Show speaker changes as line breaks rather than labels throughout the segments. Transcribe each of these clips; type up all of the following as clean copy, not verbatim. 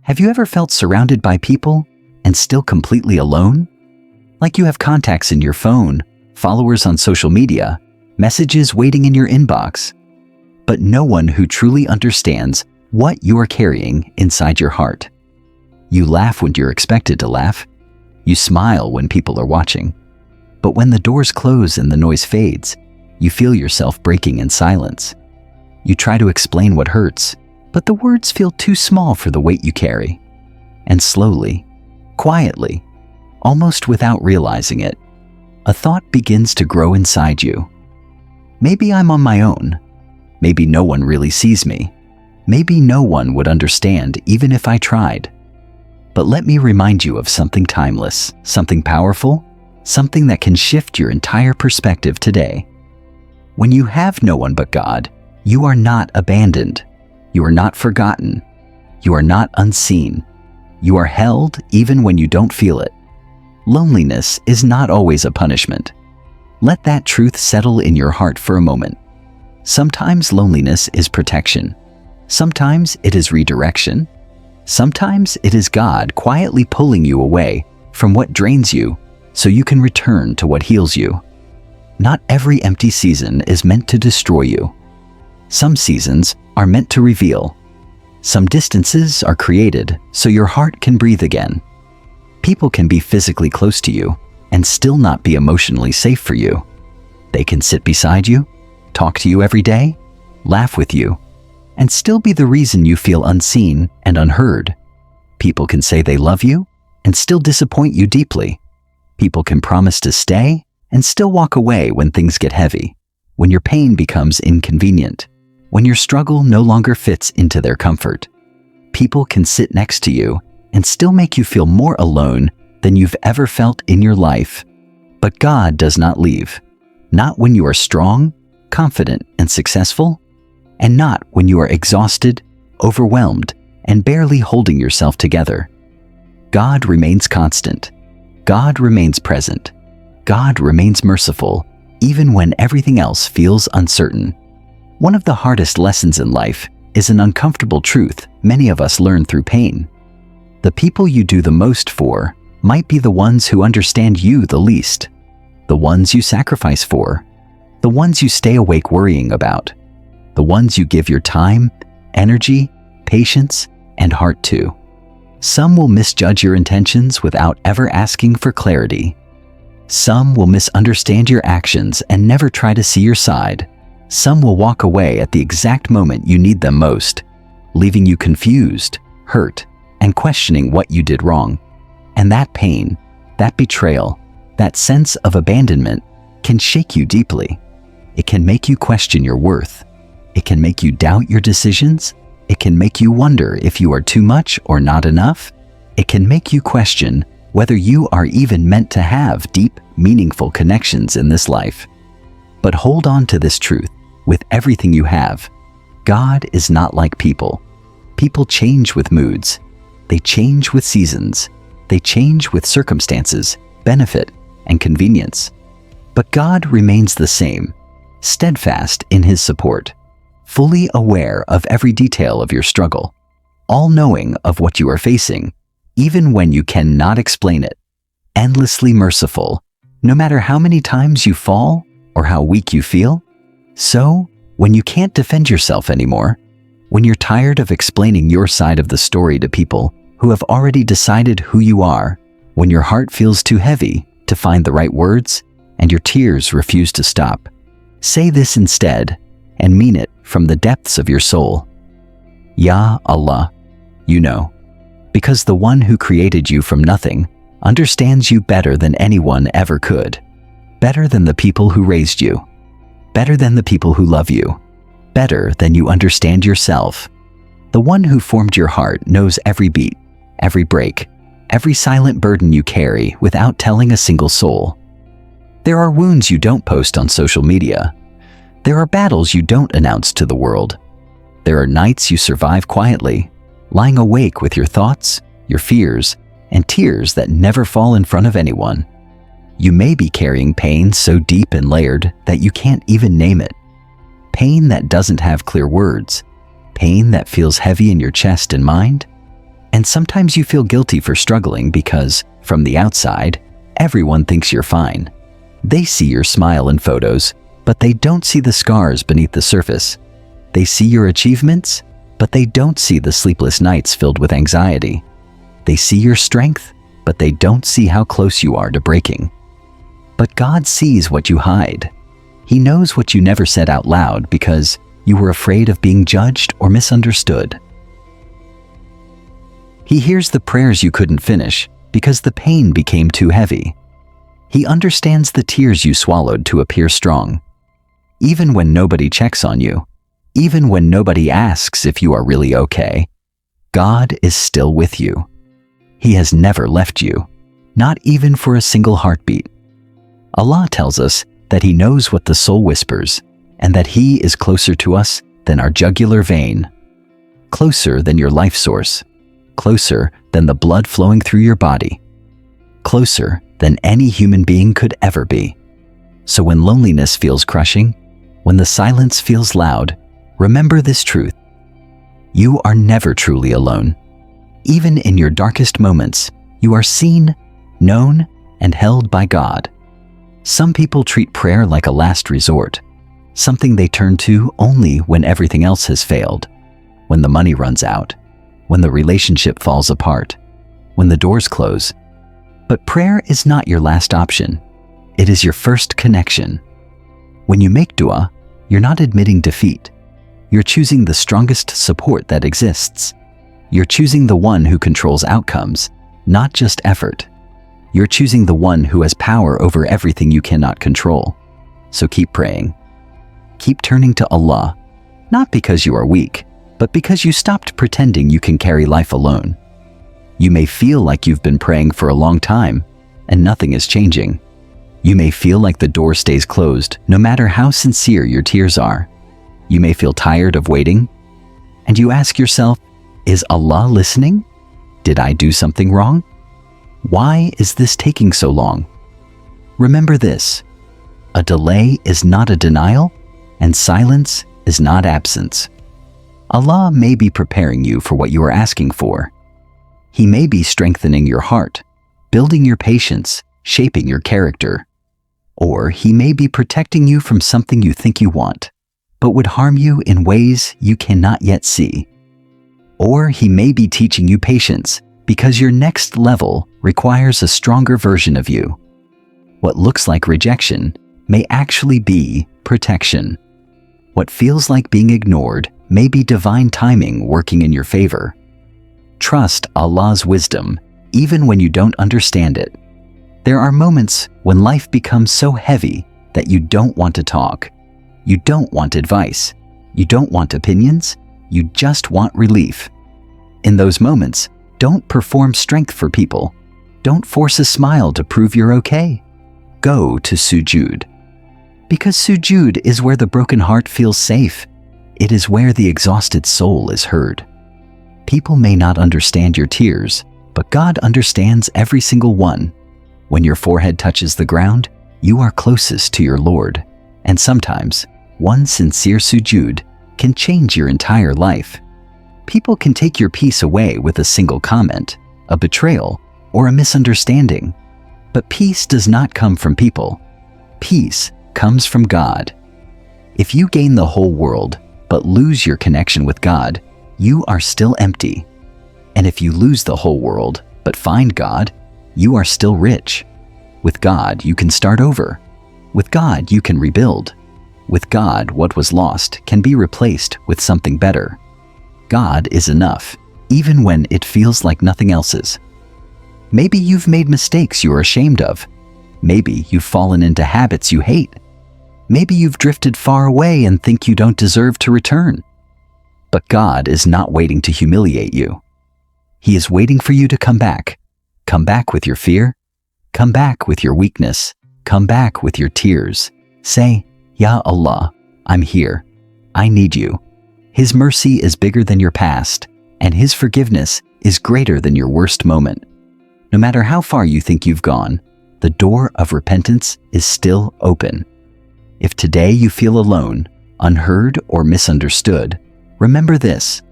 Have you ever felt surrounded by people and still completely alone? Like you have contacts in your phone, followers on social media, messages waiting in your inbox, but no one who truly understands what you are carrying inside your heart. You laugh when you're expected to laugh. You smile when people are watching. But when the doors close and the noise fades, you feel yourself breaking in silence. You try to explain what hurts, but the words feel too small for the weight you carry. And slowly, quietly, almost without realizing it, a thought begins to grow inside you. Maybe I'm on my own. Maybe no one really sees me. Maybe no one would understand even if I tried. But let me remind you of something timeless, something powerful, something that can shift your entire perspective today. When you have no one but God, you are not abandoned. You are not forgotten. You are not unseen. You are held even when you don't feel it. Loneliness is not always a punishment. Let that truth settle in your heart for a moment. Sometimes loneliness is protection. Sometimes it is redirection. Sometimes it is God quietly pulling you away from what drains you so you can return to what heals you. Not every empty season is meant to destroy you. Some seasons are meant to reveal. Some distances are created so your heart can breathe again. People can be physically close to you and still not be emotionally safe for you. They can sit beside you, talk to you every day, laugh with you, and still be the reason you feel unseen and unheard. People can say they love you and still disappoint you deeply. People can promise to stay and still walk away when things get heavy, when your pain becomes inconvenient, when your struggle no longer fits into their comfort. People can sit next to you and still make you feel more alone than you've ever felt in your life. But God does not leave. Not when you are strong, confident, and successful, and not when you are exhausted, overwhelmed, and barely holding yourself together. God remains constant. God remains present. God remains merciful, even when everything else feels uncertain. One of the hardest lessons in life is an uncomfortable truth many of us learn through pain. The people you do the most for might be the ones who understand you the least, the ones you sacrifice for, the ones you stay awake worrying about, the ones you give your time, energy, patience, and heart to. Some will misjudge your intentions without ever asking for clarity. Some will misunderstand your actions and never try to see your side. Some will walk away at the exact moment you need them most, leaving you confused, hurt, and questioning what you did wrong. And that pain, that betrayal, that sense of abandonment can shake you deeply. It can make you question your worth. It can make you doubt your decisions. It can make you wonder if you are too much or not enough. It can make you question whether you are even meant to have deep, meaningful connections in this life. But hold on to this truth with everything you have. God is not like people. People change with moods. They change with seasons. They change with circumstances, benefit, and convenience. But God remains the same, steadfast in His support, fully aware of every detail of your struggle, all-knowing of what you are facing, even when you cannot explain it, endlessly merciful, no matter how many times you fall or how weak you feel. So, when you can't defend yourself anymore, when you're tired of explaining your side of the story to people who have already decided who you are, when your heart feels too heavy to find the right words and your tears refuse to stop, say this instead and mean it from the depths of your soul. Ya Allah, you know, because the one who created you from nothing understands you better than anyone ever could, better than the people who raised you, better than the people who love you, better than you understand yourself. The one who formed your heart knows every beat, every break, every silent burden you carry without telling a single soul. There are wounds you don't post on social media. There are battles you don't announce to the world. There are nights you survive quietly, lying awake with your thoughts, your fears, and tears that never fall in front of anyone. You may be carrying pain so deep and layered that you can't even name it. Pain that doesn't have clear words. Pain that feels heavy in your chest and mind. And sometimes you feel guilty for struggling because, from the outside, everyone thinks you're fine. They see your smile in photos, but they don't see the scars beneath the surface. They see your achievements, but they don't see the sleepless nights filled with anxiety. They see your strength, but they don't see how close you are to breaking. But God sees what you hide. He knows what you never said out loud because you were afraid of being judged or misunderstood. He hears the prayers you couldn't finish because the pain became too heavy. He understands the tears you swallowed to appear strong. Even when nobody checks on you, even when nobody asks if you are really okay, God is still with you. He has never left you, not even for a single heartbeat. Allah tells us that He knows what the soul whispers and that He is closer to us than our jugular vein, closer than your life source, closer than the blood flowing through your body, closer than any human being could ever be. So when loneliness feels crushing, when the silence feels loud, remember this truth. You are never truly alone. Even in your darkest moments, you are seen, known, and held by God. Some people treat prayer like a last resort, something they turn to only when everything else has failed, when the money runs out, when the relationship falls apart, when the doors close. But prayer is not your last option. It is your first connection. When you make dua, you're not admitting defeat. You're choosing the strongest support that exists. You're choosing the one who controls outcomes, not just effort. You're choosing the one who has power over everything you cannot control. So keep praying. Keep turning to Allah, not because you are weak, but because you stopped pretending you can carry life alone. You may feel like you've been praying for a long time, and nothing is changing. You may feel like the door stays closed, no matter how sincere your tears are. You may feel tired of waiting, and you ask yourself, is Allah listening? Did I do something wrong? Why is this taking so long? Remember this: a delay is not a denial, and silence is not absence. Allah may be preparing you for what you are asking for. He may be strengthening your heart, building your patience, shaping your character. Or He may be protecting you from something you think you want, but would harm you in ways you cannot yet see. Or He may be teaching you patience because your next level requires a stronger version of you. What looks like rejection may actually be protection. What feels like being ignored may be divine timing working in your favor. Trust Allah's wisdom, even when you don't understand it. There are moments when life becomes so heavy that you don't want to talk. You don't want advice. You don't want opinions. You just want relief. In those moments, don't perform strength for people. Don't force a smile to prove you're okay. Go to sujood. Because sujood is where the broken heart feels safe. It is where the exhausted soul is heard. People may not understand your tears, but God understands every single one. When your forehead touches the ground, you are closest to your Lord. And sometimes, one sincere sujood can change your entire life. People can take your peace away with a single comment, a betrayal, or a misunderstanding. But peace does not come from people. Peace comes from God. If you gain the whole world, but lose your connection with God, you are still empty. And if you lose the whole world, but find God, you are still rich. With God, you can start over. With God, you can rebuild. With God, what was lost can be replaced with something better. God is enough, even when it feels like nothing else is. Maybe you've made mistakes you are ashamed of. Maybe you've fallen into habits you hate. Maybe you've drifted far away and think you don't deserve to return. But God is not waiting to humiliate you. He is waiting for you to come back. Come back with your fear. Come back with your weakness. Come back with your tears. Say, Ya Allah, I'm here. I need you. His mercy is bigger than your past, and His forgiveness is greater than your worst moment. No matter how far you think you've gone, the door of repentance is still open. If today you feel alone, unheard, or misunderstood, remember this: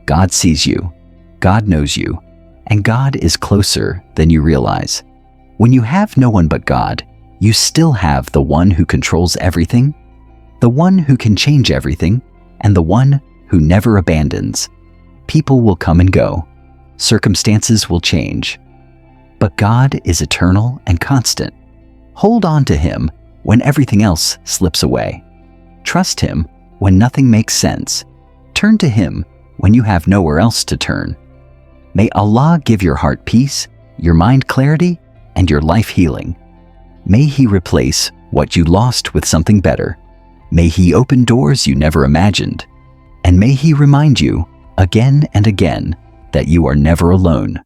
God sees you, God knows you, And God is closer than you realize. When you have no one but God, you still have the one who controls everything, the one who can change everything, and the one who never abandons. People will come and go. Circumstances will change. But God is eternal and constant. Hold on to Him when everything else slips away. Trust Him when nothing makes sense. Turn to Him when you have nowhere else to turn. May Allah give your heart peace, your mind clarity, and your life healing. May He replace what you lost with something better. May He open doors you never imagined. And may He remind you again and again that you are never alone.